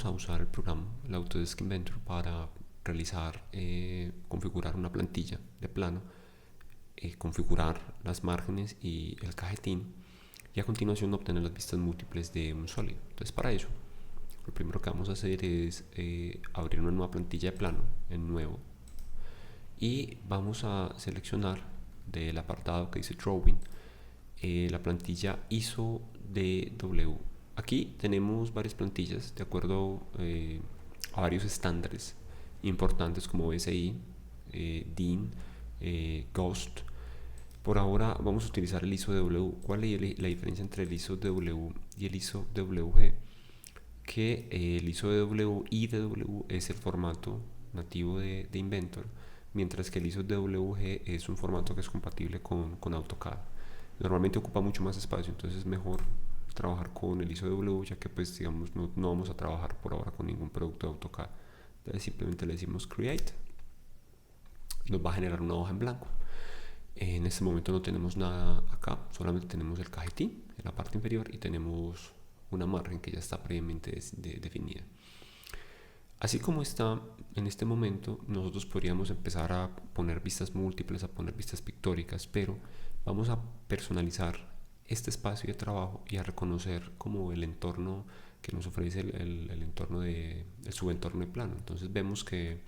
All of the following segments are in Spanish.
vamos a usar el programa, el Autodesk Inventor, para realizar, configurar una plantilla de plano, configurar las márgenes y el cajetín, y a continuación obtener las vistas múltiples de un sólido. Entonces, para eso, lo primero que vamos a hacer es abrir una nueva plantilla de plano en nuevo, y vamos a seleccionar del apartado que dice Drawing la plantilla ISO DW. Aquí tenemos varias plantillas de acuerdo a varios estándares importantes como BSI, DIN, GHOST. Por ahora vamos a utilizar el ISO DW. ¿Cuál es la diferencia entre el ISO DW y el ISO WG? Que el ISO DW y DW es el formato nativo de Inventor, mientras que el ISO DWG es un formato que es compatible con AutoCAD. Normalmente ocupa mucho más espacio, entonces es mejor trabajar con el ISO W, ya que pues digamos no vamos a trabajar por ahora con ningún producto de AutoCAD. Entonces simplemente le decimos Create, nos va a generar una hoja en blanco. En este momento no tenemos nada acá, solamente tenemos el cajetín en la parte inferior y tenemos una margen que ya está previamente definida. Así como está en este momento, nosotros podríamos empezar a poner vistas múltiples, a poner vistas pictóricas, pero vamos a personalizar este espacio de trabajo y a reconocer como el entorno que nos ofrece el entorno el subentorno de plano. Entonces vemos que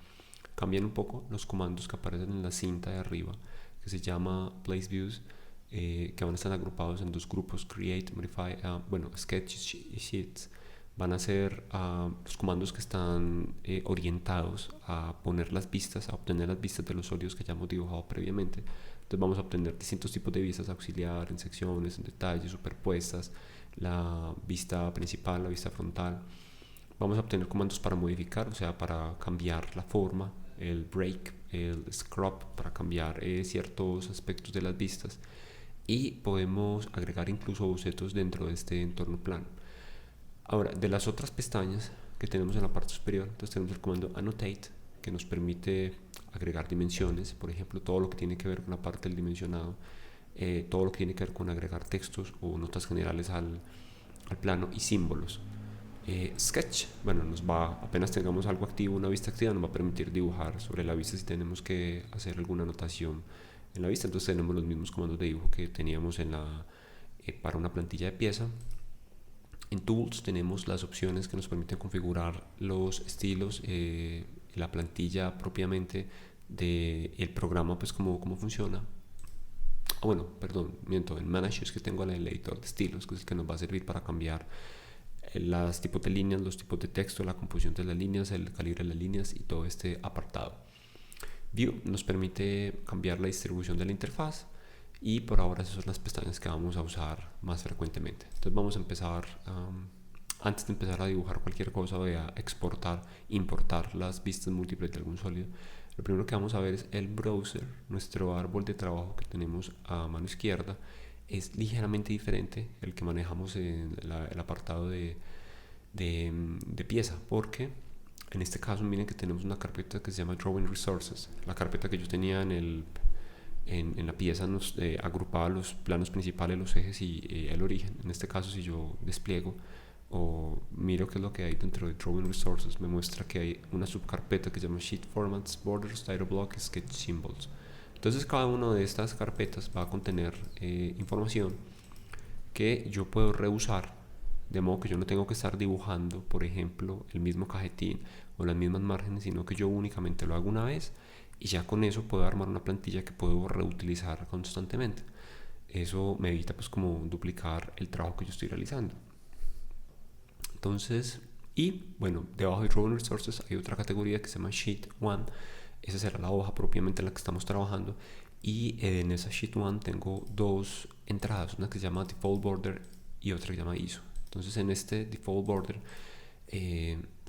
cambian un poco los comandos que aparecen en la cinta de arriba, que se llama Place Views, que van a estar agrupados en dos grupos, Create, Modify, Sketch y Sheets. Van a ser los comandos que están orientados a poner las vistas, a obtener las vistas de los sólidos que ya hemos dibujado previamente. Entonces vamos a obtener distintos tipos de vistas: auxiliar, en secciones, en detalles, superpuestas, la vista principal, la vista frontal. Vamos a obtener comandos para modificar, o sea, para cambiar la forma, el break, el scrub, para cambiar ciertos aspectos de las vistas, y podemos agregar incluso bocetos dentro de este entorno plano. Ahora, de las otras pestañas que tenemos en la parte superior, entonces tenemos el comando Annotate, que nos permite agregar dimensiones, por ejemplo, todo lo que tiene que ver con la parte del dimensionado, todo lo que tiene que ver con agregar textos o notas generales al plano, y símbolos. Sketch, bueno, apenas tengamos algo activo, una vista activa, nos va a permitir dibujar sobre la vista si tenemos que hacer alguna anotación en la vista. Entonces tenemos los mismos comandos de dibujo que teníamos para una plantilla de pieza. En Tools tenemos las opciones que nos permiten configurar los estilos, la plantilla propiamente del programa, pues cómo funciona. En Managers, que tengo el editor de estilos, que es el que nos va a servir para cambiar los tipos de líneas, los tipos de texto, la composición de las líneas, el calibre de las líneas y todo este apartado. View nos permite cambiar la distribución de la interfaz, y por ahora esas son las pestañas que vamos a usar más frecuentemente. Entonces vamos a empezar, antes de empezar a dibujar cualquier cosa, voy a exportar, importar las vistas múltiples de algún sólido. Lo primero que vamos a ver es el browser. Nuestro árbol de trabajo que tenemos a mano izquierda es ligeramente diferente el que manejamos en el apartado de pieza, porque en este caso miren que tenemos una carpeta que se llama Drawing Resources. La carpeta que yo tenía en la pieza nos agrupaba los planos principales, los ejes y el origen. En este caso, si yo despliego o miro qué es lo que hay dentro de Drawing Resources, me muestra que hay una subcarpeta que se llama Sheet Formats, Borders, Title Block, Sketch Symbols. Entonces cada una de estas carpetas va a contener información que yo puedo reusar, de modo que yo no tengo que estar dibujando, por ejemplo, el mismo cajetín o las mismas márgenes, sino que yo únicamente lo hago una vez y ya con eso puedo armar una plantilla que puedo reutilizar constantemente. Eso me evita pues como duplicar el trabajo que yo estoy realizando. Entonces, y bueno, debajo de Drawing Resources hay otra categoría que se llama Sheet 1. Esa será la hoja propiamente en la que estamos trabajando, y en esa Sheet 1 tengo dos entradas, una que se llama Default Border y otra que se llama ISO. Entonces en este Default Border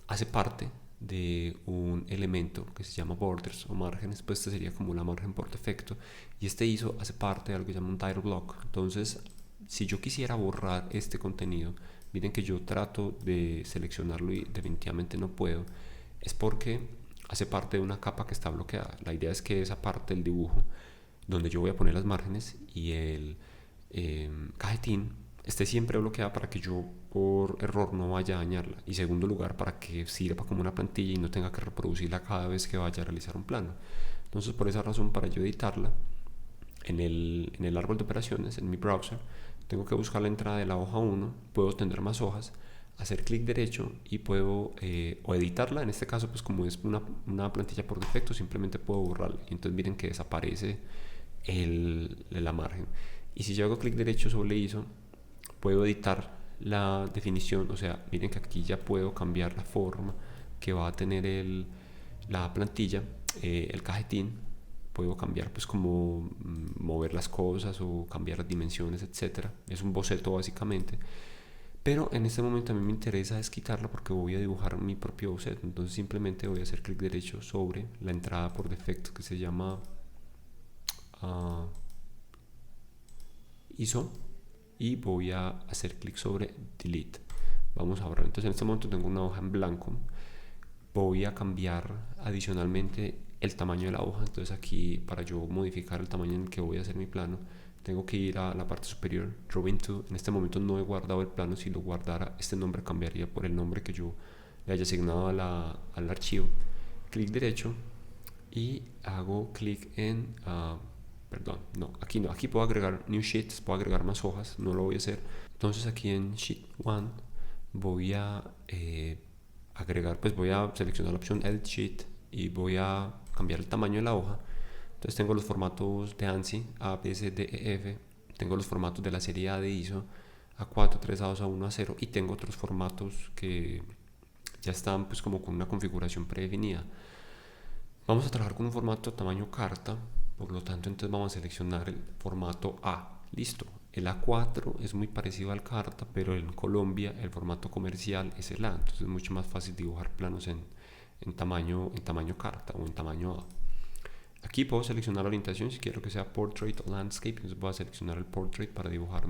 hace parte de un elemento que se llama borders o márgenes, pues este sería como una margen por defecto, y este ISO hace parte de algo que se llama un title block. Entonces, si yo quisiera borrar este contenido, miren que yo trato de seleccionarlo y definitivamente no puedo, es porque hace parte de una capa que está bloqueada. La idea es que esa parte del dibujo donde yo voy a poner las márgenes y el cajetín esté siempre bloqueada para que yo por error no vaya a dañarla. Y segundo lugar, para que sirva como una plantilla y no tenga que reproducirla cada vez que vaya a realizar un plano. Entonces, por esa razón, para yo editarla en el árbol de operaciones, en mi browser, tengo que buscar la entrada de la hoja 1, puedo tener más hojas, hacer clic derecho y puedo o editarla. En este caso, pues como es una plantilla por defecto, simplemente puedo borrarla. Y entonces miren que desaparece la margen. Y si yo hago clic derecho sobre ISO, puedo editar la definición. O sea, miren que aquí ya puedo cambiar la forma que va a tener la plantilla, el cajetín. Puedo cambiar pues como mover las cosas o cambiar las dimensiones, etcétera. Es un boceto básicamente. Pero en este momento a mí me interesa es quitarla porque voy a dibujar mi propio boceto. Entonces simplemente voy a hacer clic derecho sobre la entrada por defecto que se llama ISO y voy a hacer clic sobre delete. Vamos a borrar. Entonces en este momento tengo una hoja en blanco. Voy a cambiar adicionalmente el tamaño de la hoja. Entonces aquí, para yo modificar el tamaño en el que voy a hacer mi plano, tengo que ir a la parte superior, Drawing To. En este momento no he guardado el plano. Si lo guardara, este nombre cambiaría por el nombre que yo le haya asignado al archivo. Clic derecho y hago clic en perdón, no, aquí puedo agregar new sheets, puedo agregar más hojas, no lo voy a hacer. Entonces aquí en sheet 1 voy a agregar, pues voy a seleccionar la opción edit sheet y voy a cambiar el tamaño de la hoja. Entonces tengo los formatos de ANSI, A, B, C, D, E, F, tengo los formatos de la serie A de ISO, A4, 3, A2, A1, A0, y tengo otros formatos que ya están pues como con una configuración predefinida. Vamos a trabajar con un formato tamaño carta, por lo tanto entonces vamos a seleccionar el formato A. Listo. El A4 es muy parecido al carta, pero en Colombia el formato comercial es el A, entonces es mucho más fácil dibujar planos en tamaño carta o en tamaño A. Aquí puedo seleccionar la orientación si quiero que sea portrait o landscape, entonces voy a seleccionar el portrait para dibujar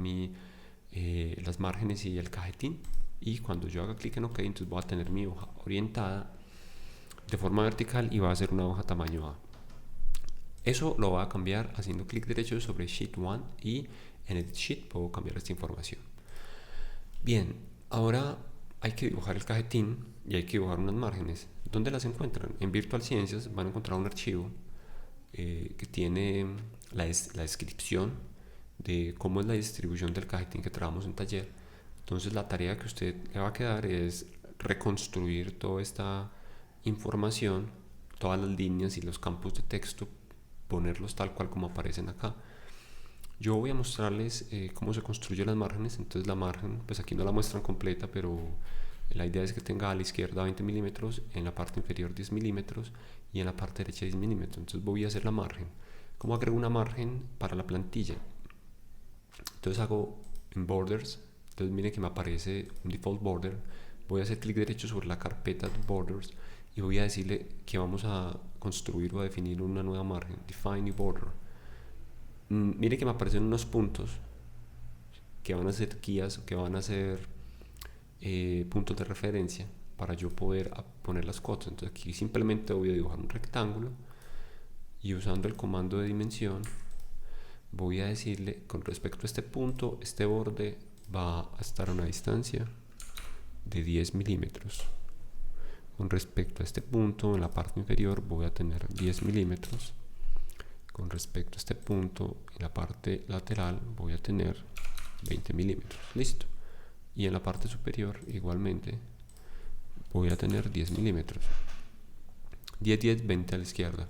las márgenes y el cajetín. Y cuando yo haga clic en OK, entonces voy a tener mi hoja orientada de forma vertical y va a ser una hoja tamaño A. Eso lo voy a cambiar haciendo clic derecho sobre Sheet 1 y en Edit Sheet puedo cambiar esta información. Bien, ahora hay que dibujar el cajetín y hay que dibujar unas márgenes. ¿Dónde las encuentran? En Virtual Ciencias van a encontrar un archivo que tiene la descripción de cómo es la distribución del cajetín que trabajamos en taller. Entonces la tarea que usted le va a quedar es reconstruir toda esta información, todas las líneas y los campos de texto, ponerlos tal cual como aparecen acá. Yo voy a mostrarles cómo se construyen las márgenes. Entonces la margen, pues aquí no la muestran completa, pero la idea es que tenga a la izquierda 20 milímetros, en la parte inferior 10 milímetros y en la parte derecha 10 milímetros. Entonces voy a hacer la margen. ¿Cómo agrego una margen para la plantilla? Entonces hago en borders. Entonces miren que me aparece un default border. Voy a hacer clic derecho sobre la carpeta de borders y voy a decirle que vamos a construir o a definir una nueva margen, define new border. Miren que me aparecen unos puntos que van a ser guías, que van a ser puntos de referencia para yo poder poner las cosas. Entonces aquí simplemente voy a dibujar un rectángulo y usando el comando de dimensión voy a decirle con respecto a este punto, este borde va a estar a una distancia de 10 milímetros. Con respecto a este punto en la parte inferior voy a tener 10 milímetros. Con respecto a este punto en la parte lateral voy a tener 20 milímetros. Listo. Y en la parte superior igualmente voy a tener 10 milímetros. 10, 10, 20 a la izquierda.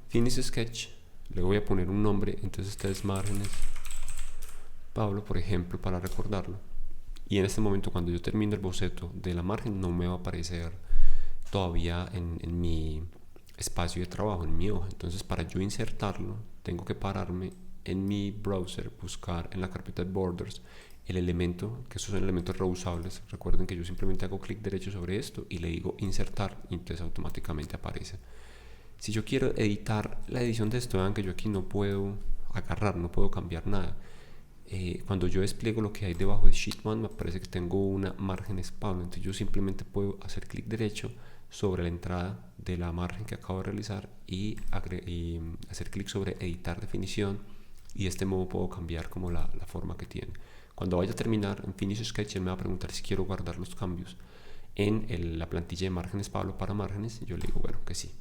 Finish Sketch. Le voy a poner un nombre. Entonces estas márgenes Pablo, por ejemplo, para recordarlo. Y en este momento cuando yo termine el boceto de la margen no me va a aparecer todavía en mi espacio de trabajo, en mi hoja. Entonces para yo insertarlo tengo que pararme en mi browser, buscar en la carpeta de borders el elemento, que estos son elementos reusables. Recuerden que yo simplemente hago clic derecho sobre esto y le digo insertar y entonces automáticamente aparece. Si yo quiero editar la edición de esto, vean que yo aquí no puedo agarrar, no puedo cambiar nada. Cuando yo despliego lo que hay debajo de Sheet 1 me parece que tengo una margen espable, entonces yo simplemente puedo hacer clic derecho sobre la entrada de la margen que acabo de realizar y hacer clic sobre editar definición y de este modo puedo cambiar como la forma que tiene. Cuando vaya a terminar en Finish Sketch, él me va a preguntar si quiero guardar los cambios en la plantilla de márgenes Pablo para márgenes, y yo le digo, bueno, que sí.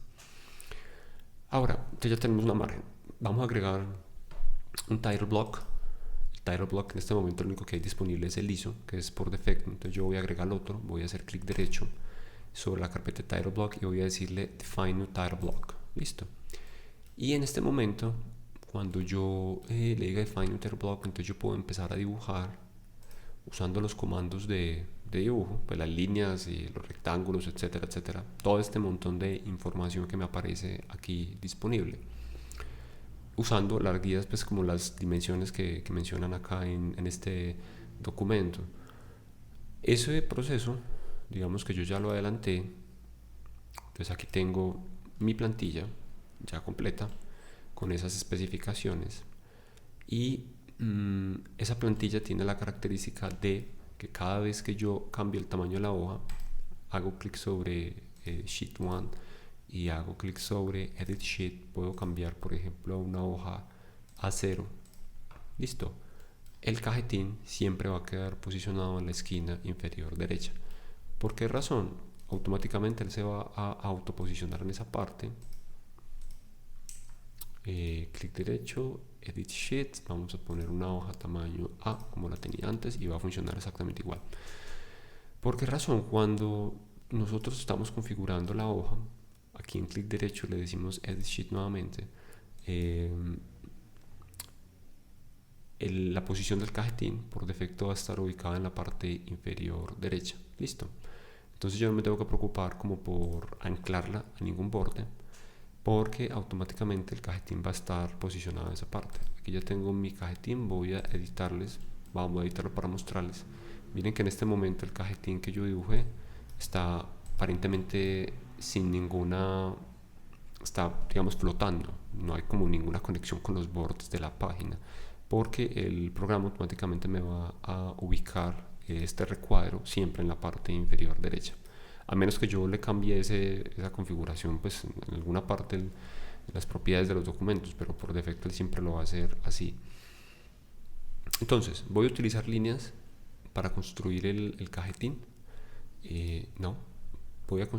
Ahora, entonces ya tenemos una margen. Vamos a agregar un title block. El title block en este momento lo único que hay disponible es el ISO, que es por defecto. Entonces yo voy a agregar el otro, voy a hacer clic derecho sobre la carpeta title block y voy a decirle define new title block. Listo. Y en este momento, cuando yo le diga define new title block, entonces yo puedo empezar a dibujar usando los comandos de dibujo, pues las líneas y los rectángulos, etcétera, etcétera. Todo este montón de información que me aparece aquí disponible, usando las guías, pues como las dimensiones que mencionan acá en este documento. Ese proceso, digamos que yo ya lo adelanté. Entonces aquí tengo mi plantilla ya completa con esas especificaciones, y esa plantilla tiene la característica de que cada vez que yo cambio el tamaño de la hoja, hago clic sobre Sheet 1 y hago clic sobre Edit Sheet, puedo cambiar, por ejemplo, a una hoja A0. Listo. El cajetín siempre va a quedar posicionado en la esquina inferior derecha. ¿Por qué razón? Automáticamente él se va a autoposicionar en esa parte. Clic derecho, Edit Sheet, vamos a poner una hoja tamaño A como la tenía antes y va a funcionar exactamente igual. ¿Por qué razón? Cuando nosotros estamos configurando la hoja, aquí en clic derecho le decimos Edit Sheet nuevamente, la posición del cajetín por defecto va a estar ubicada en la parte inferior derecha. Listo. Entonces yo no me tengo que preocupar como por anclarla a ningún borde, porque automáticamente el cajetín va a estar posicionado en esa parte. Aquí ya tengo mi cajetín, voy a editarles, vamos a editarlo para mostrarles. Miren que en este momento el cajetín que yo dibujé está aparentemente sin ninguna, está, digamos, flotando, no hay como ninguna conexión con los bordes de la página, porque el programa automáticamente me va a ubicar este recuadro siempre en la parte inferior derecha, a menos que yo le cambie esa configuración pues en alguna parte de las propiedades de los documentos, pero por defecto él siempre lo va a hacer así. Entonces voy a utilizar líneas para construir el cajetín. No, voy a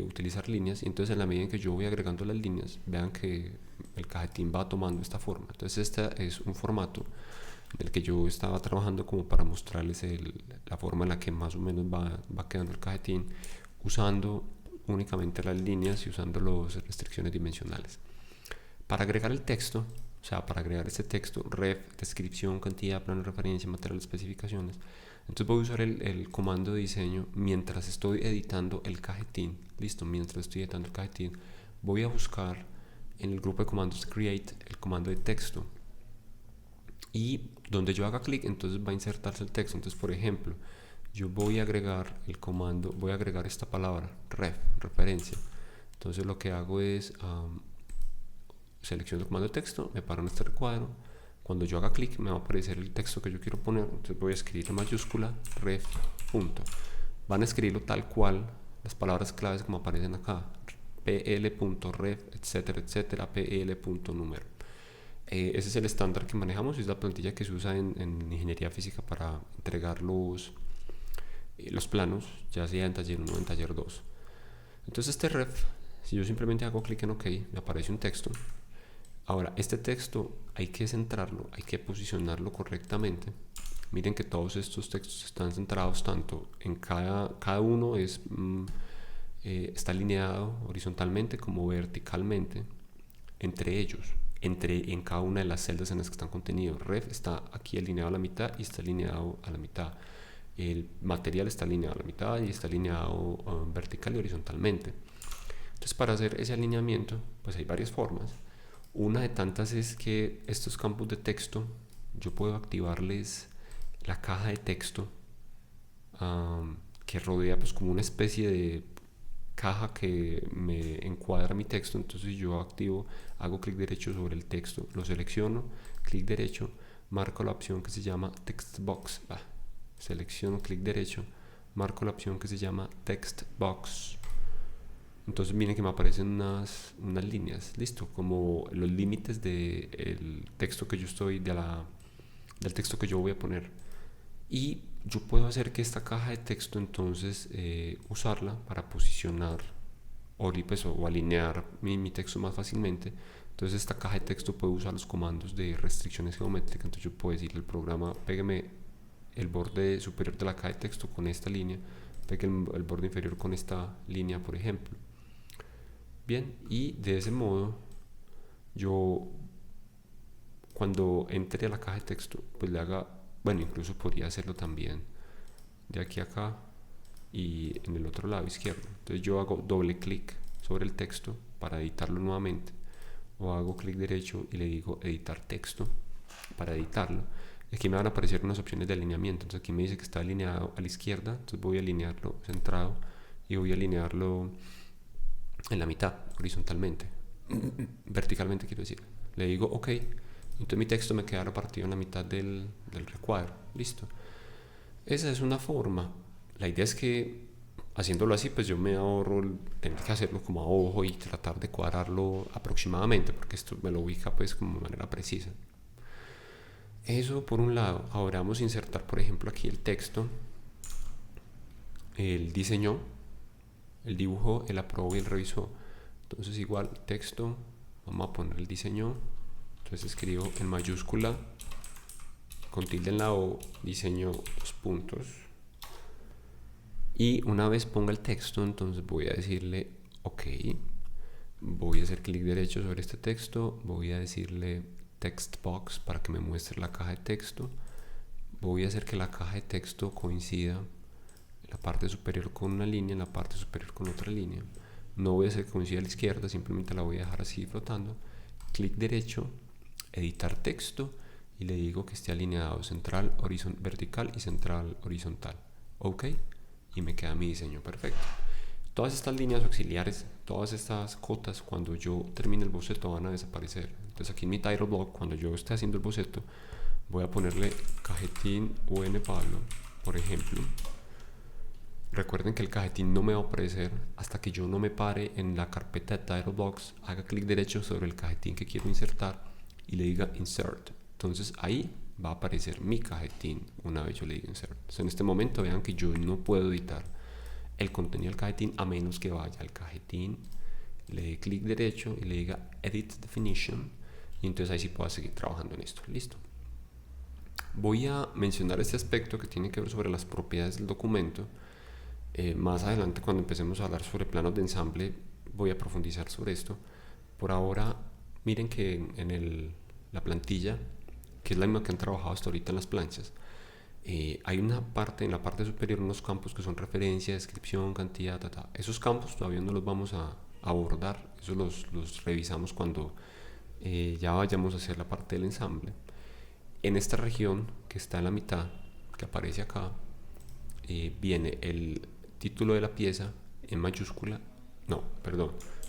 utilizar líneas, y entonces en la medida en que yo voy agregando las líneas, vean que el cajetín va tomando esta forma. Entonces este es un formato en el que yo estaba trabajando como para mostrarles la forma en la que más o menos va quedando el cajetín, usando únicamente las líneas y usando las restricciones dimensionales. Para agregar el texto, o sea, para agregar este texto, ref, descripción, cantidad, plano de referencia, material, especificaciones, entonces voy a usar el comando de diseño mientras estoy editando el cajetín. Listo, mientras estoy editando el cajetín, voy a buscar en el grupo de comandos de create el comando de texto, y donde yo haga clic entonces va a insertarse el texto. Entonces, por ejemplo, yo voy a agregar el comando, voy a agregar esta palabra ref, referencia. Entonces lo que hago es selecciono el comando de texto, me paro en este recuadro. Cuando yo haga clic me va a aparecer el texto que yo quiero poner, entonces voy a escribir en mayúscula ref punto. Van a escribirlo tal cual, las palabras claves como aparecen acá, pl.ref, etcétera, etcétera, pl.número. Ese es el estándar que manejamos y es la plantilla que se usa en ingeniería física para entregar los planos, ya sea en taller 1 o en taller 2. Entonces este ref, si yo simplemente hago clic en OK, me aparece un texto. Ahora, este texto hay que centrarlo, hay que posicionarlo correctamente. Miren que todos estos textos están centrados tanto en cada uno está alineado horizontalmente como verticalmente entre ellos, en cada una de las celdas en las que están contenidos. Ref está aquí alineado a la mitad y está alineado a la mitad. El material está alineado a la mitad y está alineado vertical y horizontalmente. Entonces, para hacer ese alineamiento, pues hay varias formas. Una de tantas es que estos campos de texto, yo puedo activarles la caja de texto que rodea pues como una especie de caja que me encuadra mi texto. Entonces yo hago clic derecho sobre el texto, lo selecciono, clic derecho, marco la opción que se llama text box, selecciono, clic derecho, marco la opción que se llama text box. Entonces miren que me aparecen unas líneas, listo, como los límites del texto que yo estoy, del texto que yo voy a poner. Y yo puedo hacer que esta caja de texto entonces usarla para posicionar o alinear mi texto más fácilmente. Entonces esta caja de texto puede usar los comandos de restricciones geométricas. Entonces yo puedo decirle al programa: pégueme el borde superior de la caja de texto con esta línea, pegue el borde inferior con esta línea, por ejemplo. Bien, y de ese modo yo, cuando entre a la caja de texto, pues le haga, bueno, incluso podría hacerlo también de aquí a acá y en el otro lado izquierdo. Entonces yo hago doble clic sobre el texto para editarlo nuevamente, o hago clic derecho y le digo editar texto para editarlo. Aquí me van a aparecer unas opciones de alineamiento. Entonces aquí me dice que está alineado a la izquierda, entonces voy a alinearlo centrado y voy a alinearlo en la mitad, horizontalmente, verticalmente quiero decir. Le digo OK, entonces mi texto me queda repartido en la mitad del recuadro. Listo. Esa es una forma. La idea es que haciéndolo así, pues yo me ahorro tener que hacerlo como a ojo y tratar de cuadrarlo aproximadamente, porque esto me lo ubica pues como de manera precisa. Eso por un lado. Ahora vamos a insertar, por ejemplo, aquí el texto. Él diseñó, él dibujó, él aprobó y él revisó. Entonces igual texto, vamos a poner el diseño. Entonces escribo en mayúscula con tilde en la O, diseño, dos puntos. Y una vez ponga el texto, entonces voy a decirle OK. Voy a hacer clic derecho sobre este texto. Voy a decirle text box para que me muestre la caja de texto. Voy a hacer que la caja de texto coincida en la parte superior con una línea, en la parte superior con otra línea. No voy a hacer que coincida a la izquierda, simplemente la voy a dejar así flotando. Clic derecho, editar texto, y le digo que esté alineado central vertical y central horizontal. OK, y me queda mi diseño perfecto. Todas estas líneas auxiliares, todas estas cotas, cuando yo termine el boceto van a desaparecer. Entonces aquí en mi title block, cuando yo esté haciendo el boceto, voy a ponerle cajetín UN Pablo, por ejemplo. Recuerden que el cajetín no me va a aparecer hasta que yo no me pare en la carpeta de title blocks, haga clic derecho sobre el cajetín que quiero insertar y le diga insert. Entonces ahí va a aparecer mi cajetín una vez yo le diga insert. Entonces en este momento vean que yo no puedo editar el contenido del cajetín a menos que vaya al cajetín, le dé clic derecho y le diga edit definition, y entonces ahí sí puedo seguir trabajando en esto. Listo. Voy a mencionar este aspecto que tiene que ver sobre las propiedades del documento. Más adelante, cuando empecemos a hablar sobre planos de ensamble, voy a profundizar sobre esto. Por ahora, miren que en la plantilla, que es la misma que han trabajado hasta ahorita en las planchas, hay una parte, en la parte superior, unos campos que son referencia, descripción, cantidad, Esos campos todavía no los vamos a abordar, esos los revisamos cuando ya vayamos a hacer la parte del ensamble. En esta región que está en la mitad, que aparece acá, viene el título de la pieza en mayúscula,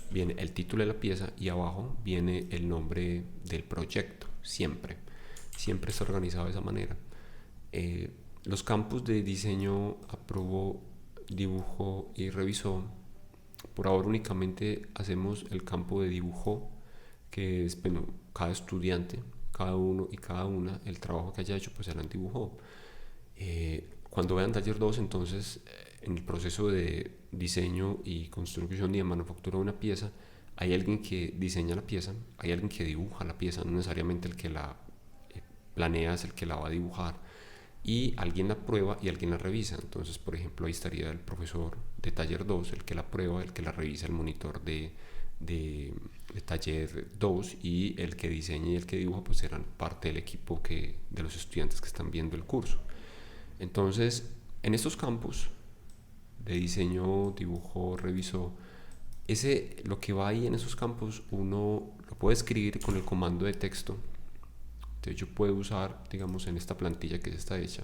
viene el título de la pieza y abajo viene el nombre del proyecto, siempre está organizado de esa manera. Los campos de diseño, aprobó, dibujó y revisó. Por ahora únicamente hacemos el campo de dibujo, que es, bueno, cada estudiante, cada uno y cada una, el trabajo que haya hecho, pues se lo dibujó. Cuando vean taller 2, entonces en el proceso de diseño y construcción y de manufactura de una pieza, hay alguien que diseña la pieza, hay alguien que dibuja la pieza, no necesariamente el que la planea es el que la va a dibujar, y alguien la prueba y alguien la revisa. Entonces, por ejemplo, ahí estaría el profesor de taller 2, el que la prueba, el que la revisa, el monitor de taller 2, y el que diseña y el que dibuja pues serán parte del equipo de los estudiantes que están viendo el curso. Entonces, en estos campos de diseño, dibujo, revisó, lo que va ahí en esos campos uno lo puede escribir con el comando de texto. Entonces yo puedo usar, digamos, en esta plantilla que ya está hecha,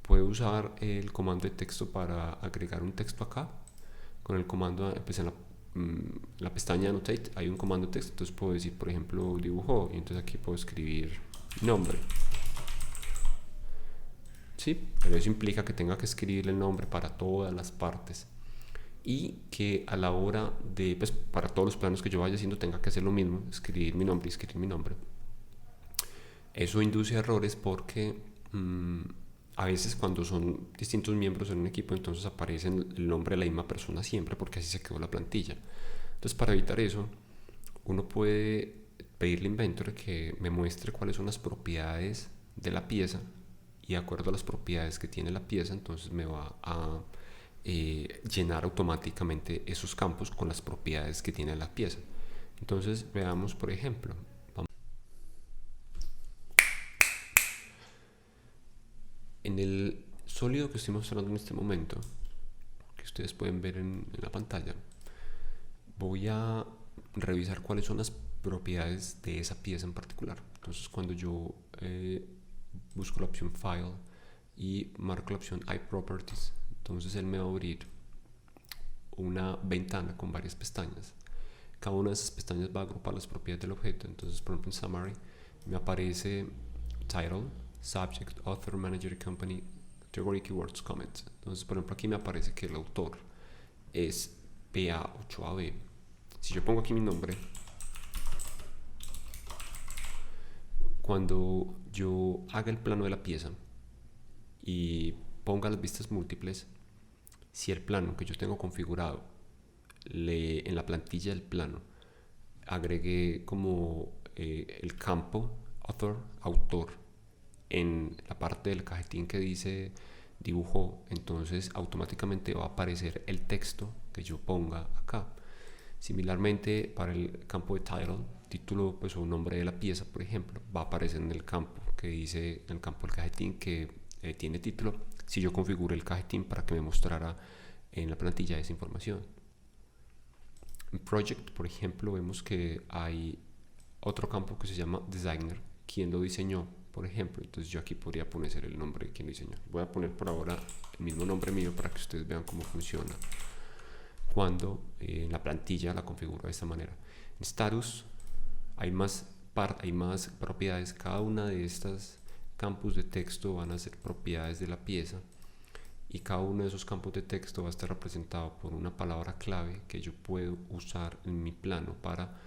puedo usar el comando de texto para agregar un texto acá. Con el comando, pues en la pestaña Annotate hay un comando de texto, entonces puedo decir, por ejemplo, dibujó, y entonces aquí puedo escribir nombre. Sí, pero eso implica que tenga que escribir el nombre para todas las partes, y que a la hora de, pues para todos los planos que yo vaya haciendo tenga que hacer lo mismo, escribir mi nombre. Eso induce errores porque A veces cuando son distintos miembros en un equipo, entonces aparece el nombre de la misma persona siempre, porque así se quedó la plantilla. Entonces, para evitar eso, uno puede pedirle a Inventor que me muestre cuáles son las propiedades de la pieza, y de acuerdo a las propiedades que tiene la pieza, entonces me va a llenar automáticamente esos campos con las propiedades que tiene la pieza. Entonces veamos, por ejemplo, en el sólido que estoy mostrando en este momento, que ustedes pueden ver en la pantalla, voy a revisar cuáles son las propiedades de esa pieza en particular. Entonces, cuando yo busco la opción File y marco la opción iProperties, entonces él me va a abrir una ventana con varias pestañas. Cada una de esas pestañas va a agrupar las propiedades del objeto. Entonces, por ejemplo, en Summary me aparece Title, Subject, Author, Manager, Company, Category, Keywords, Comments. Entonces, por ejemplo, aquí me aparece que el autor es PA8AB. Si yo pongo aquí mi nombre, cuando yo haga el plano de la pieza y ponga las vistas múltiples, si el plano que yo tengo configurado en la plantilla del plano agregué como el campo autor en la parte del cajetín que dice dibujo, entonces automáticamente va a aparecer el texto que yo ponga acá. Similarmente, para el campo de title, título, pues, o nombre de la pieza, por ejemplo, va a aparecer en el campo que dice, en el campo del cajetín que tiene título, si yo configuro el cajetín para que me mostrara en la plantilla esa información. En Project, por ejemplo, vemos que hay otro campo que se llama Designer, quien lo diseñó, por ejemplo. Entonces yo aquí podría poner el nombre de quien lo diseñó. Voy a poner por ahora el mismo nombre mío para que ustedes vean cómo funciona cuando en la plantilla la configuro de esta manera. En Status hay más propiedades. Cada una de estas campos de texto van a ser propiedades de la pieza, y cada uno de esos campos de texto va a estar representado por una palabra clave que yo puedo usar en mi plano para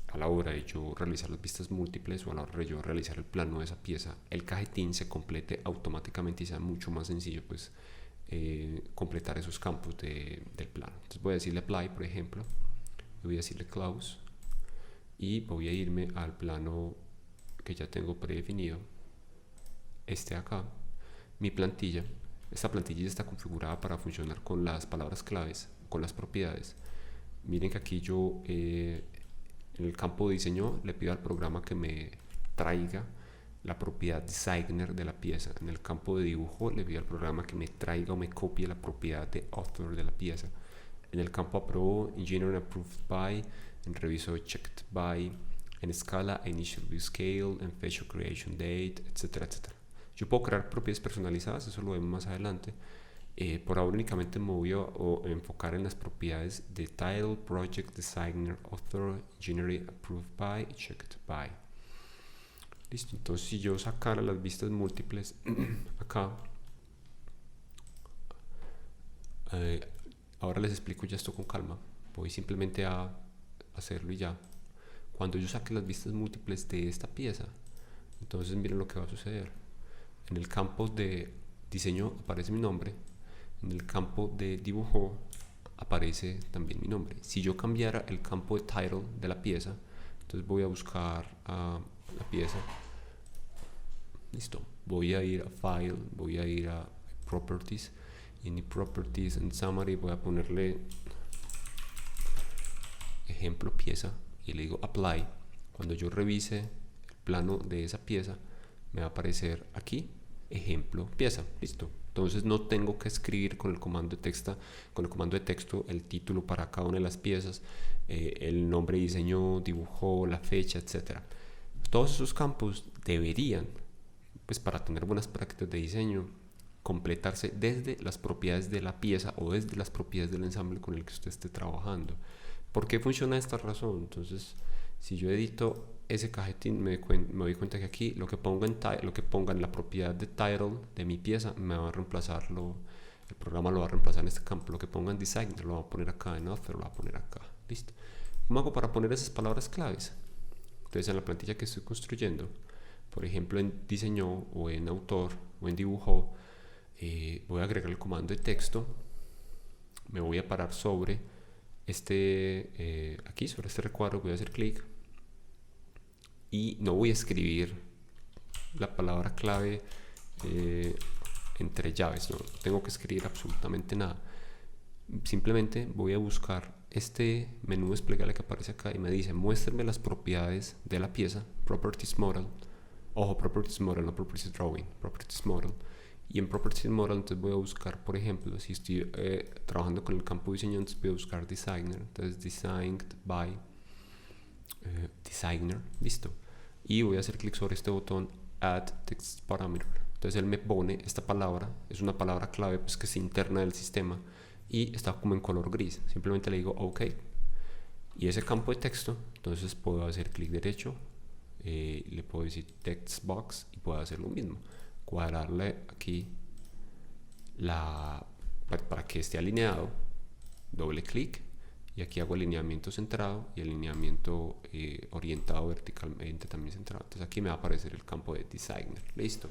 a la hora de yo realizar las vistas múltiples o a la hora de yo realizar el plano de esa pieza, el cajetín se complete automáticamente y sea mucho más sencillo pues completar esos campos del plano. Entonces voy a decirle apply, por ejemplo, y voy a decirle close, y voy a irme al plano que ya tengo predefinido, este acá, mi plantilla. Esta plantilla ya está configurada para funcionar con las palabras claves, con las propiedades. Miren que aquí yo en el campo de diseño le pido al programa que me traiga la propiedad designer de la pieza. En el campo de dibujo le pido al programa que me traiga o me copie la propiedad de author de la pieza. En el campo aprobó, engineer approved by, en reviso checked by, en escala initial view scale, en fecha creation date, etcétera, etcétera. Yo puedo crear propiedades personalizadas, eso lo vemos más adelante. Por ahora únicamente me voy a enfocar en las propiedades de title, project, designer, author, engineer approved by y checked by. Listo, entonces si yo sacara las vistas múltiples acá, ahora les explico ya esto con calma. Voy simplemente a hacerlo y ya. Cuando yo saque las vistas múltiples de esta pieza, entonces miren lo que va a suceder. En el campo de diseño aparece mi nombre. En el campo de dibujo aparece también mi nombre. Si yo cambiara el campo de title de la pieza, entonces voy a buscar la pieza. Listo. Voy a ir a File, voy a ir a Properties, y en Properties, en Summary, voy a ponerle ejemplo pieza y le digo Apply. Cuando yo revise el plano de esa pieza, me va a aparecer aquí ejemplo pieza. Listo. Entonces no tengo que escribir con el comando de texto el título para cada una de las piezas, el nombre, diseño, dibujo, la fecha, etcétera. Todos esos campos deberían, pues para tener buenas prácticas de diseño, completarse desde las propiedades de la pieza o desde las propiedades del ensamble con el que usted esté trabajando. ¿Por qué funciona esta razón? Entonces, si yo edito ese cajetín, me doy cuenta que aquí lo que ponga en la propiedad de title de mi pieza me va a reemplazarlo, el programa lo va a reemplazar en este campo. Lo que ponga en designer lo va a poner acá, en author lo va a poner acá. Listo. ¿Cómo hago para poner esas palabras claves? Entonces, en la plantilla que estoy construyendo, por ejemplo en diseño o en autor o en dibujo, voy a agregar el comando de texto, me voy a parar sobre aquí sobre este recuadro, voy a hacer clic y no voy a escribir la palabra clave entre llaves, no tengo que escribir absolutamente nada. Simplemente voy a buscar este menú desplegable que aparece acá y me dice muéstrame las propiedades de la pieza, Properties Model. Ojo, Properties Model, no Properties Drawing, Properties Model. Y en Properties Model entonces voy a buscar, por ejemplo, si estoy trabajando con el campo diseño, entonces voy a buscar Designer, entonces Designed by Designer, listo. Y voy a hacer clic sobre este botón Add Text Parameter. Entonces él me pone esta palabra, es una palabra clave pues, que es interna del sistema y está como en color gris. Simplemente le digo OK. Y ese campo de texto, entonces puedo hacer clic derecho, le puedo decir Text Box y puedo hacer lo mismo. Cuadrarle aquí para que esté alineado, doble clic y aquí hago alineamiento centrado y alineamiento orientado verticalmente también centrado. Entonces aquí me va a aparecer el campo de Designer. Listo.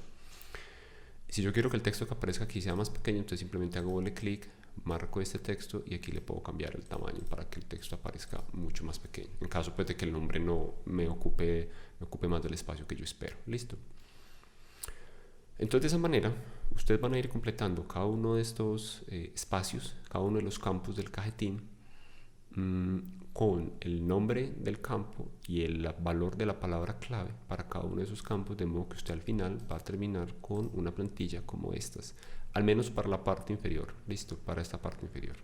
Si yo quiero que el texto que aparezca aquí sea más pequeño, entonces simplemente hago doble clic, marco este texto y aquí le puedo cambiar el tamaño para que el texto aparezca mucho más pequeño, en caso pues de que el nombre no me ocupe más del espacio que yo espero. Listo. Entonces de esa manera ustedes van a ir completando cada uno de estos espacios, cada uno de los campos del cajetín con el nombre del campo y el valor de la palabra clave para cada uno de esos campos, de modo que usted al final va a terminar con una plantilla como estas, al menos para la parte inferior. Listo, para esta parte inferior.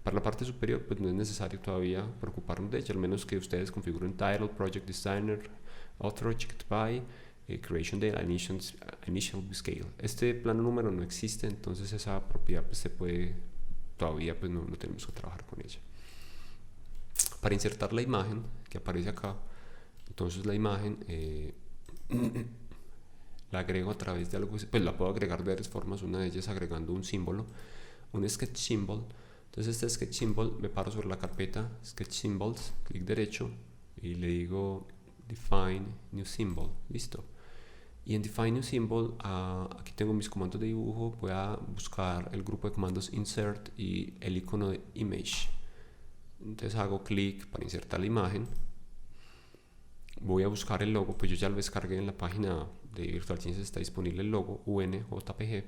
Para la parte superior pues no es necesario todavía preocuparnos de ella, al menos que ustedes configuren Title, Project Designer, Author, Object by, Creation Date, Initial Scale. Este plano número no existe, entonces esa propiedad pues se puede, todavía pues no tenemos que trabajar con ella. Para insertar la imagen que aparece acá, entonces la imagen la agrego a través de algo, pues la puedo agregar de varias formas, una de ellas agregando un símbolo, un sketch symbol. Entonces este sketch symbol, me paro sobre la carpeta sketch symbols, clic derecho y le digo define new symbol, listo. Y en define new symbol, aquí tengo mis comandos de dibujo, voy a buscar el grupo de comandos insert y el icono de image. Entonces hago clic para insertar la imagen, voy a buscar el logo, pues yo ya lo descargué en la página de Virtual Sciences, está disponible el logo UNJPG.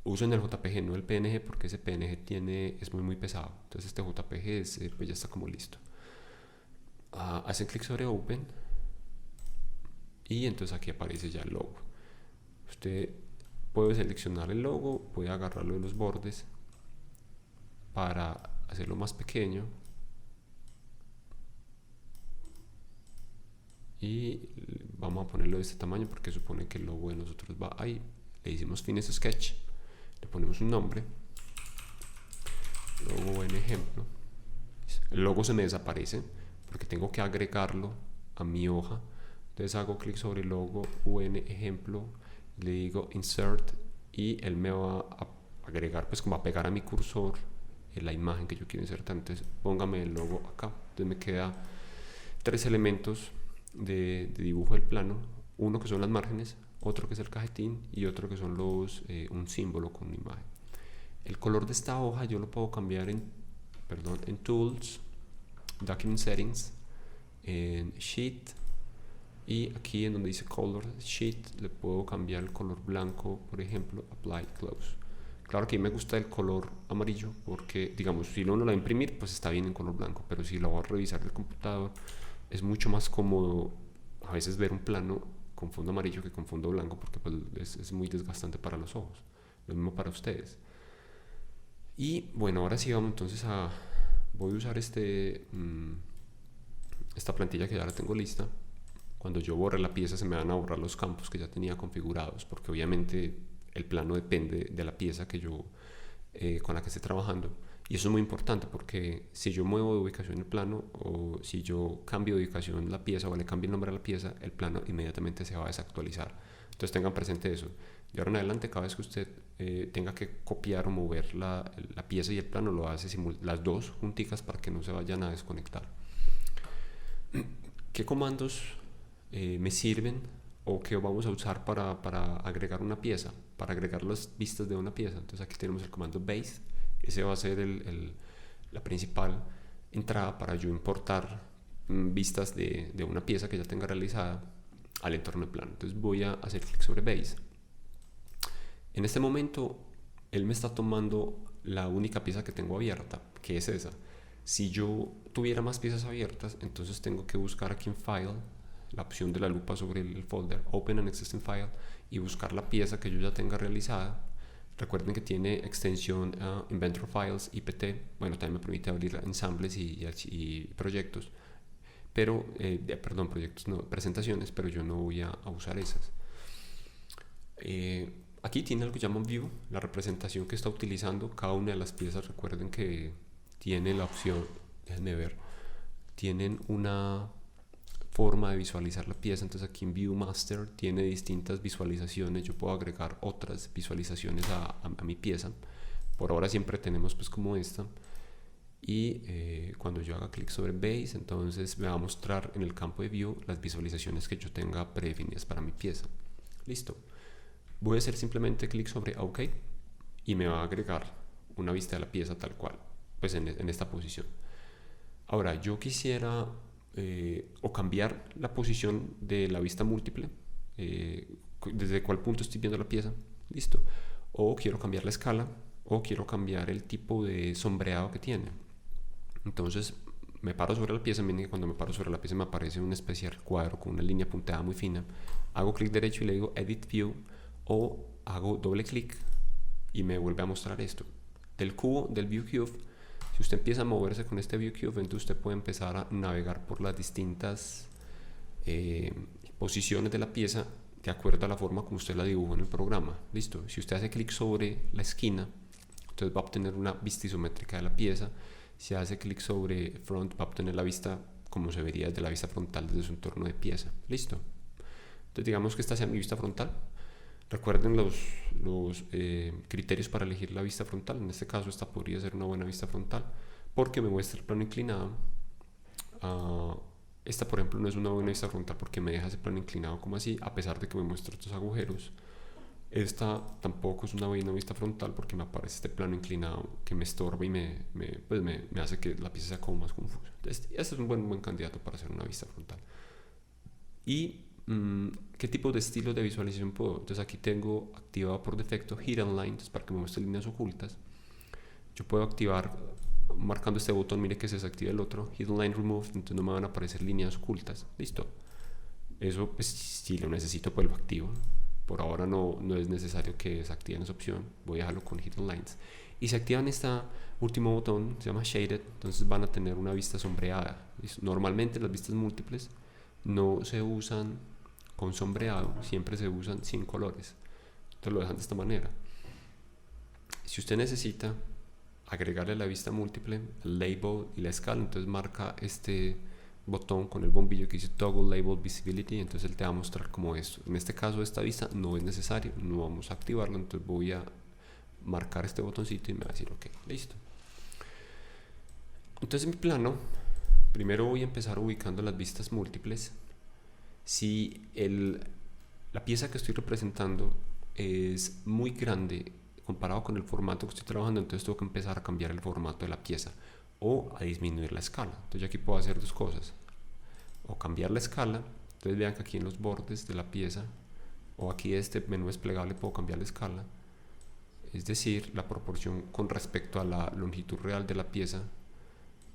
Uso en el JPG, no el PNG, porque ese PNG es muy pesado, entonces este JPG pues ya está como listo. Hacen clic sobre Open y entonces aquí aparece ya el logo. Usted puede seleccionar el logo, puede agarrarlo de los bordes para hacerlo más pequeño y vamos a ponerlo de este tamaño porque supone que el logo de nosotros va ahí. Le hicimos Finish Sketch, le ponemos un nombre, logo en ejemplo. El logo se me desaparece porque tengo que agregarlo a mi hoja, entonces hago clic sobre el logo UN ejemplo, le digo insert y él me va a agregar, pues como a pegar a mi cursor la imagen que yo quiero insertar. Entonces póngame el logo acá. Entonces me queda 3 elementos de dibujo del plano, uno que son las márgenes, otro que es el cajetín y otro que son un símbolo con una imagen. El color de esta hoja yo lo puedo cambiar en Tools, Document Settings, en Sheet y aquí en donde dice Color Sheet le puedo cambiar el color blanco, por ejemplo, Apply Close. Claro que a mí me gusta el color amarillo porque, digamos, si uno lo va a imprimir, pues está bien en color blanco, pero si lo va a revisar del computador, es mucho más cómodo a veces ver un plano con fondo amarillo que con fondo blanco, porque pues, es muy desgastante para los ojos. Lo mismo para ustedes. Y bueno, ahora sí vamos entonces voy a usar esta plantilla que ya la tengo lista. Cuando yo borre la pieza se me van a borrar los campos que ya tenía configurados, porque obviamente el plano depende de la pieza que yo con la que esté trabajando, y eso es muy importante porque si yo muevo de ubicación el plano o si yo cambio de ubicación la pieza o le cambio el nombre a la pieza, el plano inmediatamente se va a desactualizar. Entonces tengan presente eso. De ahora en adelante, cada vez que usted tenga que copiar o mover la pieza y el plano, lo hace las dos junticas para que no se vayan a desconectar. ¿Qué comandos me sirven o que vamos a usar para agregar una pieza, para agregar las vistas de una pieza. Entonces aquí tenemos el comando base, ese va a ser la principal entrada para yo importar vistas de una pieza que ya tenga realizada al entorno de plano. Entonces voy a hacer clic sobre base. En este momento él me está tomando la única pieza que tengo abierta, que es esa. Si yo tuviera más piezas abiertas, entonces tengo que buscar aquí en File, la opción de la lupa sobre el folder Open an Existing File, y buscar la pieza que yo ya tenga realizada. Recuerden que tiene extensión Inventor Files, IPT. Bueno, también me permite abrir ensambles y proyectos. Pero, perdón, proyectos no, presentaciones, pero yo no voy a usar esas. Aquí tiene algo que llaman View, la representación que está utilizando cada una de las piezas. Recuerden que tiene la opción, déjenme ver, tienen una forma de visualizar la pieza. Entonces aquí en View Master tiene distintas visualizaciones. Yo puedo agregar otras visualizaciones a mi pieza. Por ahora siempre tenemos pues como esta. Y cuando yo haga clic sobre Base, entonces me va a mostrar en el campo de View las visualizaciones que yo tenga predefinidas para mi pieza. Listo. Voy a hacer simplemente clic sobre OK y me va a agregar una vista de la pieza tal cual, pues en esta posición. Ahora, yo quisiera o cambiar la posición de la vista múltiple, desde cuál punto estoy viendo la pieza, listo. O quiero cambiar la escala, o quiero cambiar el tipo de sombreado que tiene. Entonces me paro sobre la pieza. Miren que cuando me paro sobre la pieza me aparece una especie de cuadro con una línea punteada muy fina. Hago clic derecho y le digo Edit View, o hago doble clic y me vuelve a mostrar esto. Del cubo, del View Cube, si usted empieza a moverse con este View Cube, entonces usted puede empezar a navegar por las distintas posiciones de la pieza de acuerdo a la forma como usted la dibujó en el programa. Listo. Si usted hace clic sobre la esquina, entonces va a obtener una vista isométrica de la pieza. Si hace clic sobre front, va a obtener la vista como se vería desde la vista frontal, desde su entorno de pieza. Listo. Entonces digamos que esta sea mi vista frontal. Recuerden los criterios para elegir la vista frontal. En este caso esta podría ser una buena vista frontal porque me muestra el plano inclinado. Esta por ejemplo no es una buena vista frontal porque me deja ese plano inclinado como así, a pesar de que me muestra estos agujeros. Esta tampoco es una buena vista frontal porque me aparece este plano inclinado que me estorba y me hace que la pieza sea como más confusa. Entonces, este es un buen candidato para hacer una vista frontal. Y ¿qué tipo de estilos de visualización puedo? Entonces aquí tengo activado por defecto Hidden Line, entonces para que me muestre líneas ocultas. Yo puedo activar marcando este botón, mire que se desactiva el otro, Hidden Line Remove, entonces no me van a aparecer líneas ocultas. Listo. Eso pues si lo necesito pues lo activo. Por ahora no es necesario que desactiven esa opción. Voy a dejarlo con Hidden Lines. Y si activan este último botón, se llama Shaded, entonces van a tener una vista sombreada. Normalmente las vistas múltiples no se usan con sombreado, siempre se usan sin colores. Entonces lo dejan de esta manera. Si usted necesita agregarle la vista múltiple, el label y la escala, entonces marca este botón con el bombillo que dice Toggle Label Visibility, entonces él te va a mostrar como esto. En este caso esta vista no es necesario, no vamos a activarlo, entonces voy a marcar este botoncito y me va a decir ok, listo. Entonces en mi plano, primero voy a empezar ubicando las vistas múltiples. Si la pieza que estoy representando es muy grande comparado con el formato que estoy trabajando, entonces tengo que empezar a cambiar el formato de la pieza o a disminuir la escala. Entonces yo aquí puedo hacer dos cosas: o cambiar la escala. Entonces vean que aquí en los bordes de la pieza o aquí este menú desplegable puedo cambiar la escala, es decir, la proporción con respecto a la longitud real de la pieza,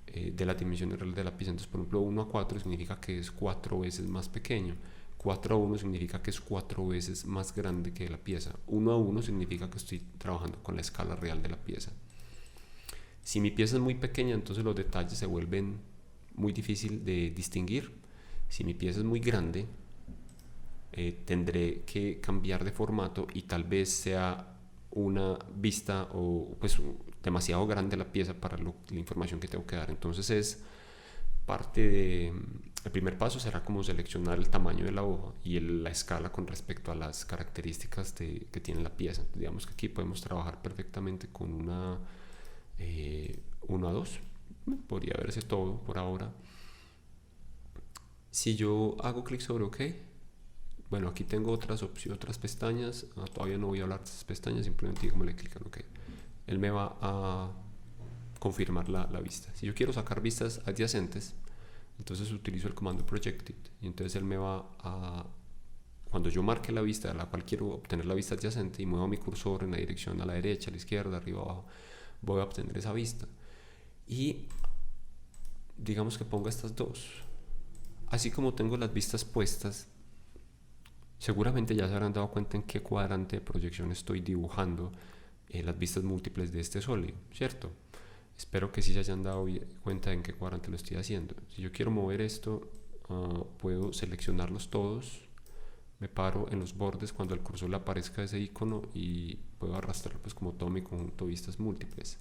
de la dimensión real de la pieza. Entonces por ejemplo 1 a 4 significa que es 4 veces más pequeño, 4 a 1 significa que es 4 veces más grande que la pieza, 1 a 1 significa que estoy trabajando con la escala real de la pieza. Si mi pieza es muy pequeña, entonces los detalles se vuelven muy difícil de distinguir. Si mi pieza es muy grande, tendré que cambiar de formato y tal vez sea una vista o pues demasiado grande la pieza para la información que tengo que dar. Entonces es parte de el primer paso será como seleccionar el tamaño de la hoja y la escala con respecto a las características que tiene la pieza. Entonces, digamos que aquí podemos trabajar perfectamente con una 1 a 2, podría verse todo por ahora. Si yo hago clic sobre OK, bueno, aquí tengo otras opciones, otras pestañas. Todavía no voy a hablar de estas pestañas, simplemente dígame clic en OK. Él me va a confirmar la vista. Si yo quiero sacar vistas adyacentes, entonces utilizo el comando projected y entonces él me va a, cuando yo marque la vista a la cual quiero obtener la vista adyacente y muevo mi cursor en la dirección a la derecha, a la izquierda, arriba, abajo, voy a obtener esa vista. Y digamos que pongo estas dos. Así como tengo las vistas puestas, seguramente ya se habrán dado cuenta en qué cuadrante de proyección estoy dibujando las vistas múltiples de este sólido, ¿cierto? Espero que sí se hayan dado cuenta en qué cuadrante lo estoy haciendo. Si yo quiero mover esto, puedo seleccionarlos todos, me paro en los bordes cuando al cursor le aparezca ese icono y puedo arrastrar pues como todo mi conjunto de vistas múltiples.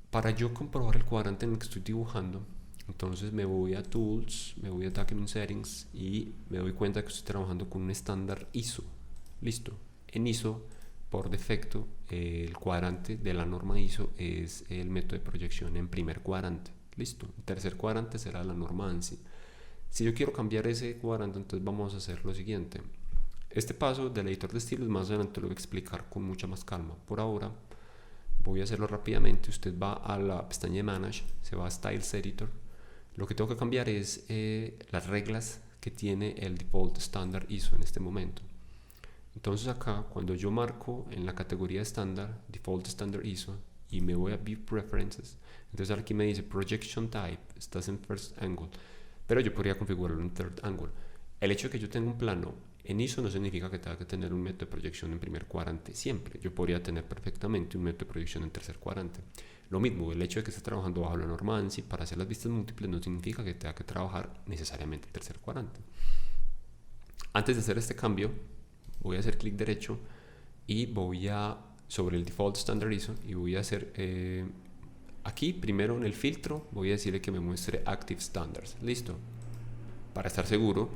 Para yo comprobar el cuadrante en el que estoy dibujando, entonces me voy a Tools, me voy a Document Settings y me doy cuenta que estoy trabajando con un estándar ISO. Listo. En ISO, por defecto, el cuadrante de la norma ISO es el método de proyección en primer cuadrante. Listo. El tercer cuadrante será la norma ANSI. Si yo quiero cambiar ese cuadrante, entonces vamos a hacer lo siguiente. Este paso del editor de estilos más adelante lo voy a explicar con mucha más calma. Por ahora voy a hacerlo rápidamente. Usted va a la pestaña de Manage, se va a Styles Editor. Lo que tengo que cambiar es las reglas que tiene el default standard ISO en este momento. Entonces acá, cuando yo marco en la categoría estándar, default standard ISO, y me voy a View Preferences, entonces aquí me dice Projection Type, estás en First Angle, pero yo podría configurarlo en Third Angle. El hecho de que yo tenga un plano en ISO no significa que tenga que tener un método de proyección en primer cuadrante siempre. Yo podría tener perfectamente un método de proyección en tercer cuadrante. Lo mismo, el hecho de que esté trabajando bajo la norma ANSI para hacer las vistas múltiples no significa que tenga que trabajar necesariamente en tercer cuadrante. Antes de hacer este cambio, voy a hacer clic derecho y voy a, sobre el default standard ISO, y voy a hacer aquí primero en el filtro voy a decirle que me muestre Active Standards. Listo. Para estar seguro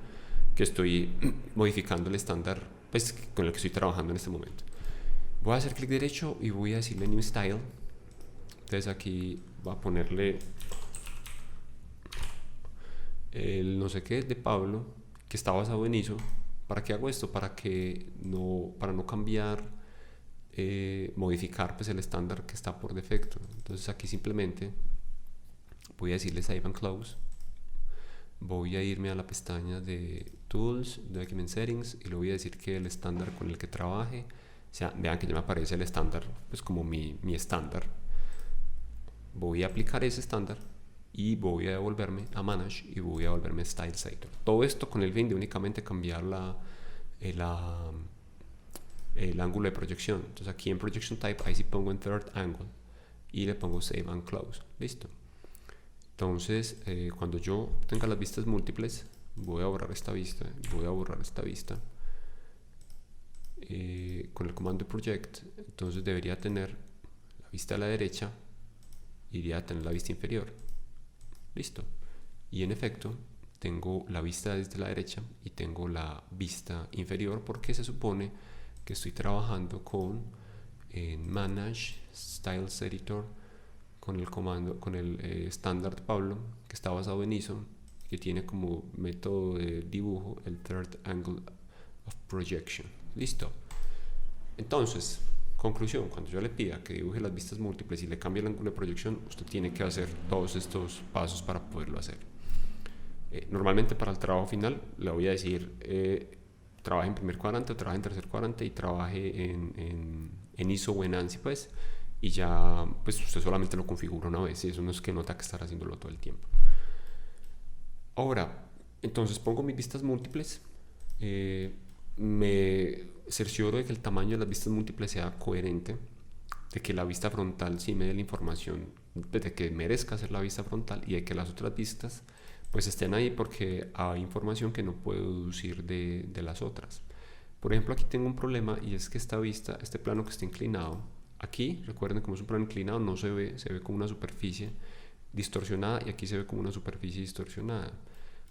que estoy modificando el estándar pues, con el que estoy trabajando en este momento. Voy a hacer clic derecho y voy a decirle New Style. Entonces aquí voy a ponerle el no sé qué de Pablo, que está basado en ISO. ¿Para qué hago esto? Para no cambiar, modificar pues, el estándar que está por defecto. Entonces aquí simplemente voy a decirle Save and Close. Voy a irme a la pestaña de Tools, Document Settings, y le voy a decir que el estándar con el que trabaje, o sea, vean que ya me aparece el estándar, pues como mi estándar. Voy a aplicar ese estándar y voy a devolverme a Manage y voy a volverme a Style Editor. Todo esto con el fin de únicamente cambiar el ángulo de proyección. Entonces aquí en Projection Type, ahí sí pongo en Third Angle y le pongo Save and Close. Listo. Entonces, cuando yo tenga las vistas múltiples, voy a borrar esta vista, voy a borrar esta vista con el comando Project. Entonces debería tener la vista a la derecha, iría a tener la vista inferior. Listo. Y en efecto, tengo la vista desde la derecha y tengo la vista inferior porque se supone que estoy trabajando con en Manage, Styles Editor, con el comando, con el estándar de Pablo, que está basado en ISO, que tiene como método de dibujo el Third Angle of Projection. Listo. Entonces, conclusión, cuando yo le pida que dibuje las vistas múltiples y le cambie el ángulo de proyección, usted tiene que hacer todos estos pasos para poderlo hacer. Normalmente para el trabajo final le voy a decir trabaje en primer cuadrante, trabaje en tercer cuadrante y trabaje en ISO o en ANSI, pues, y ya pues usted solamente lo configura una vez, y eso no es que nota que estar haciéndolo todo el tiempo. Ahora, entonces pongo mis vistas múltiples, me cercioro de que el tamaño de las vistas múltiples sea coherente, de que la vista frontal sí me dé la información de que merezca hacer la vista frontal y de que las otras vistas pues estén ahí porque hay información que no puedo deducir de las otras. Por ejemplo, aquí tengo un problema y es que esta vista, este plano que está inclinado, aquí, recuerden como es un plano inclinado, no se ve como una superficie distorsionada y aquí se ve como una superficie distorsionada.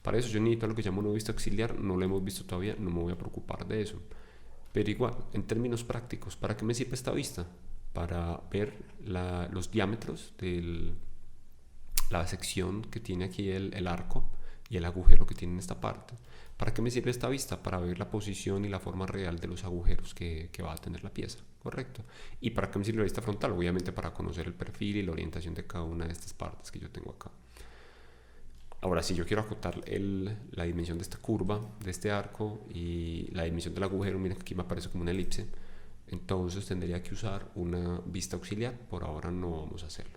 Para eso yo necesito lo que llamo una vista auxiliar, no lo hemos visto todavía, no me voy a preocupar de eso. Pero igual, en términos prácticos, ¿para qué me sirve esta vista? Para ver los diámetros de la sección que tiene aquí el arco, y el agujero que tiene en esta parte. ¿Para qué me sirve esta vista? Para ver la posición y la forma real de los agujeros que va a tener la pieza, ¿correcto? ¿Y para qué me sirve la vista frontal? Obviamente para conocer el perfil y la orientación de cada una de estas partes que yo tengo acá. Ahora, si yo quiero acotar la dimensión de esta curva, de este arco y la dimensión del agujero, miren que aquí me aparece como una elipse, entonces tendría que usar una vista auxiliar. Por ahora no vamos a hacerlo.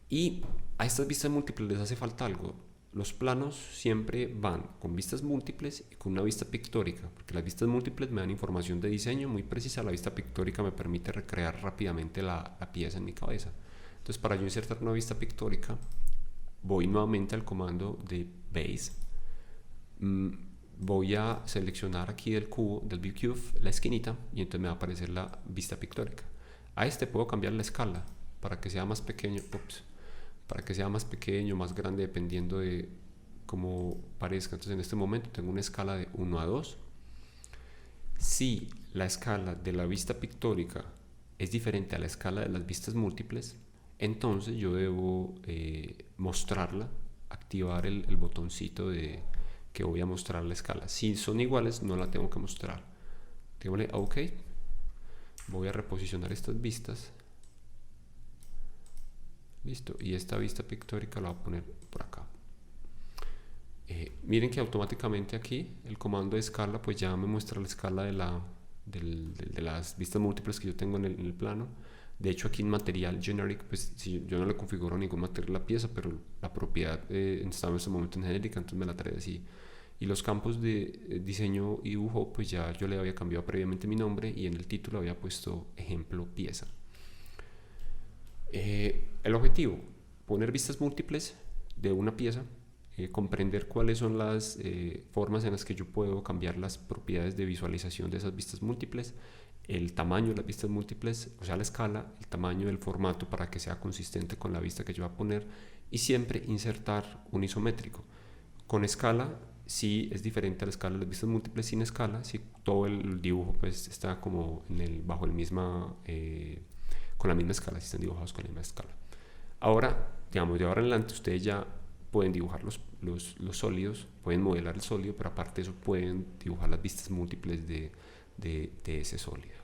Y a estas vistas múltiples les hace falta algo. Los planos siempre van con vistas múltiples y con una vista pictórica, porque las vistas múltiples me dan información de diseño muy precisa, la vista pictórica me permite recrear rápidamente la pieza en mi cabeza. Entonces, para yo insertar una vista pictórica, voy nuevamente al comando de Base, voy a seleccionar aquí del cubo, del View Cube, la esquinita, y entonces me va a aparecer la vista pictórica. A este puedo cambiar la escala para que sea más pequeño, para que sea más pequeño, más grande, dependiendo de cómo parezca. Entonces en este momento tengo una escala de 1 a 2. Si la escala de la vista pictórica es diferente a la escala de las vistas múltiples, entonces yo debo mostrarla, activar el botoncito de que voy a mostrar la escala. Si son iguales, no la tengo que mostrar. Dígale a OK. Voy a reposicionar estas vistas. Listo. Y esta vista pictórica la voy a poner por acá. Miren que automáticamente aquí el comando de escala pues ya me muestra la escala de las vistas múltiples que yo tengo en el plano. De hecho, aquí en material generic, pues si yo no le configuro ningún material a la pieza, pero la propiedad está en este momento en genérica, entonces me la trae así. Y los campos de diseño y dibujo, pues ya yo le había cambiado previamente mi nombre y en el título había puesto ejemplo pieza. El objetivo, poner vistas múltiples de una pieza, comprender cuáles son las formas en las que yo puedo cambiar las propiedades de visualización de esas vistas múltiples, el tamaño de las vistas múltiples, o sea la escala, el tamaño del formato para que sea consistente con la vista que yo voy a poner, y siempre insertar un isométrico. Con escala sí es diferente a la escala de las vistas múltiples. Sin escala, si todo el dibujo pues está como bajo el misma con la misma escala, si están dibujados con la misma escala. Ahora, digamos, de ahora en adelante ustedes ya pueden dibujar los sólidos, pueden modelar el sólido, pero aparte de eso pueden dibujar las vistas múltiples de ese sólido.